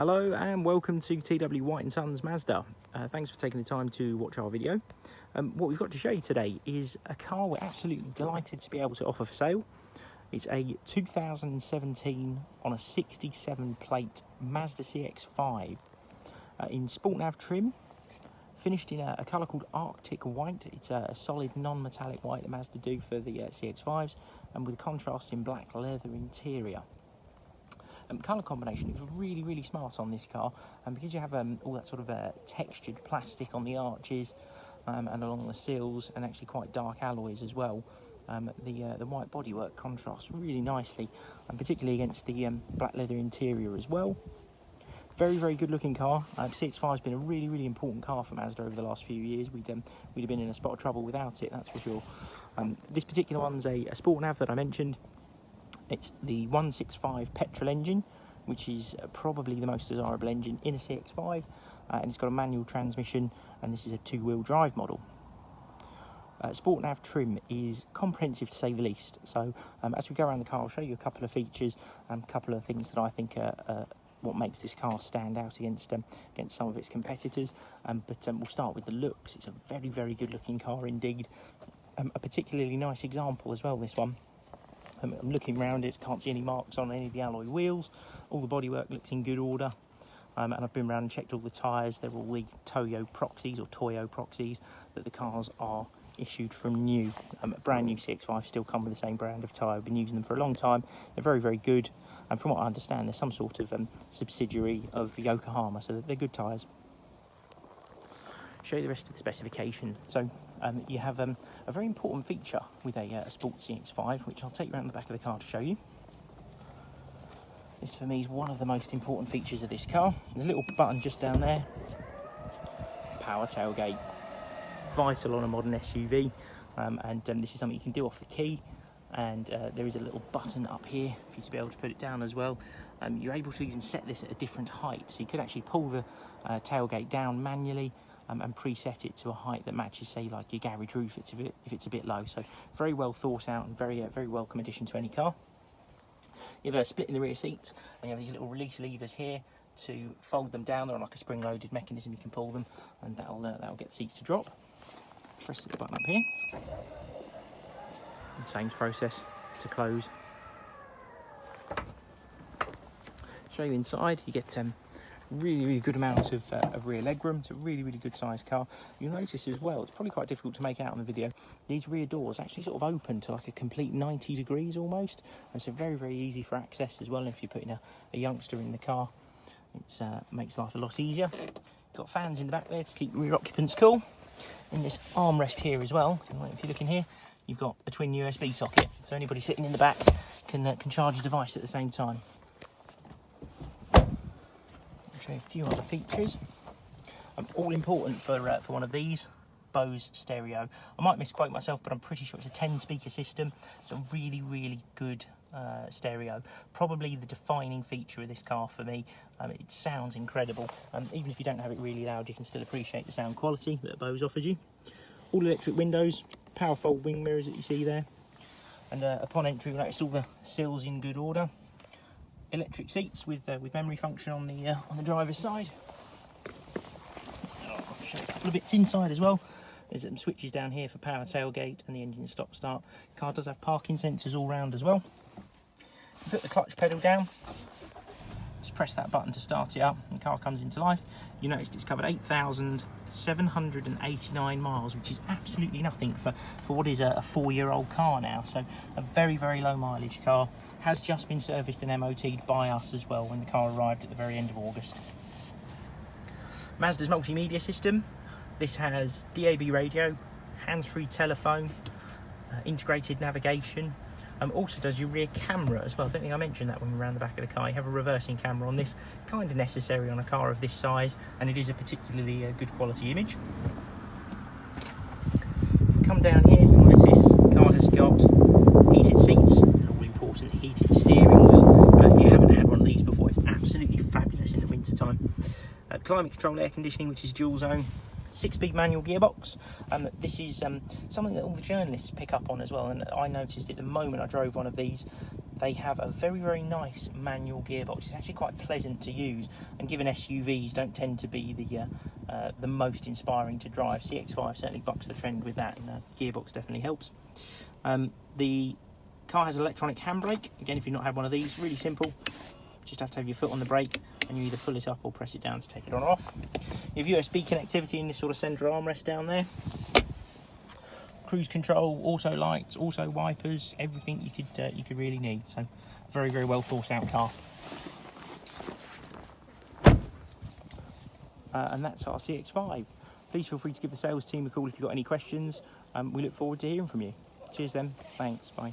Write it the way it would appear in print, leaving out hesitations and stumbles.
Hello and welcome to TW White & Sons Mazda. Thanks for taking the time to watch our video. What we've got to show you today is a car we're absolutely delighted to be able to offer for sale. It's a 2017 on a 67 plate Mazda CX-5 in Sport Nav trim, finished in a colour called Arctic White. It's a solid non-metallic white that Mazda do for the CX-5s, and with a contrasting black leather interior. Colour combination is really smart on this car, and because you have all that sort of textured plastic on the arches and along the sills, and actually quite dark alloys as well, the white bodywork contrasts really nicely, and particularly against the black leather interior as well. Very good looking car. CX-5 has been a really important car for Mazda over the last few years. We'd have been in a spot of trouble without it, that's for sure. This particular one's a Sport Nav that I mentioned. It's the 1.65 petrol engine, which is probably the most desirable engine in a CX-5, and it's got a manual transmission, and this is a two-wheel drive model. Sport Nav trim is comprehensive to say the least, so as we go around the car I'll show you a couple of features and a couple of things that I think are what makes this car stand out against some of its competitors, but we'll start with the looks. It's a very good looking car indeed. A particularly nice example as well, this one. I'm looking around it, can't see any marks on any of the alloy wheels. All the bodywork looks in good order, and I've been around and checked all the tyres. They're all the Toyo proxies that the cars are issued from new. Brand new CX-5 still come with the same brand of tyre. I've been using them for a long time. They're very good, and from what I understand, they're some sort of subsidiary of Yokohama, so they're good tyres. Show you the rest of the specification. So you have a very important feature with a Sport CX-5, which I'll take you around the back of the car to show you. This for me is one of the most important features of this car. There's a little button just down there. Power tailgate. Vital on a modern SUV, and this is something you can do off the key, and there is a little button up here for you to be able to put it down as well. You're able to even set this at a different height, so you could actually pull the tailgate down manually and preset it to a height that matches, say, like your garage roof if it's a bit low. So very well thought out and very welcome addition to any car. You have a split in the rear seats, and you have these little release levers here to fold them down. They're on like a spring-loaded mechanism. You can pull them, and that'll get the seats to drop. Press the button up here. And same process to close. Show you inside. You get really good amount of rear legroom. It's a really good sized car. You'll notice as well, it's probably quite difficult to make out on the video, these rear doors actually sort of open to like a complete 90 degrees almost, and so very easy for access as well. If you're putting a youngster in the car, it makes life a lot easier. Got fans in the back there to keep rear occupants cool. In this armrest here as well, if you look in here, you've got a twin USB socket, so anybody sitting in the back can charge a device at the same time. I'll show you a few other features. All important for one of these, BOSE stereo. I might misquote myself, but I'm pretty sure it's a 10-speaker system. It's a really good stereo. Probably the defining feature of this car for me. It sounds incredible. Even if you don't have it really loud, you can still appreciate the sound quality that BOSE offers you. All electric windows, power fold wing mirrors that you see there, and upon entry, you'll notice all the sills in good order. Electric seats with memory function on the driver's side. I'll show you a couple of bits inside as well. There's some switches down here for power tailgate and the engine stop-start. The car does have parking sensors all round as well. You put the clutch pedal down, just press that button to start it up, and the car comes into life. You noticed it's covered 8,789 miles, which is absolutely nothing for what is a 4-year-old car now. So a very low mileage car. Has just been serviced and MOT'd by us as well when the car arrived at the very end of August. Mazda's Multimedia System. This has DAB radio, hands-free telephone, integrated navigation. Also does your rear camera as well. I don't think I mentioned that when we were around the back of the car. You have a reversing camera on this, kind of necessary on a car of this size, and it is a particularly good quality image. Come down here, you'll notice the car has got heated seats, all important, heated steering wheel. If you haven't had one of these before, it's absolutely fabulous in the winter time. Climate control air conditioning, which is dual zone. 6-speed manual gearbox. This is something that all the journalists pick up on as well, and I noticed it the moment I drove one of these. They have a very nice manual gearbox. It's actually quite pleasant to use, and given SUVs don't tend to be the most inspiring to drive, CX-5 certainly bucks the trend with that, and the gearbox definitely helps. The car has electronic handbrake. Again, if you've not had one of these, really simple. Just have to have your foot on the brake, and you either pull it up or press it down to take it on or off. You have USB connectivity in this sort of centre armrest down there. Cruise control, auto lights, auto wipers, everything you could really need. So very well thought out car. And that's our CX-5. Please feel free to give the sales team a call if you've got any questions. We look forward to hearing from you. Cheers then. Thanks. Bye.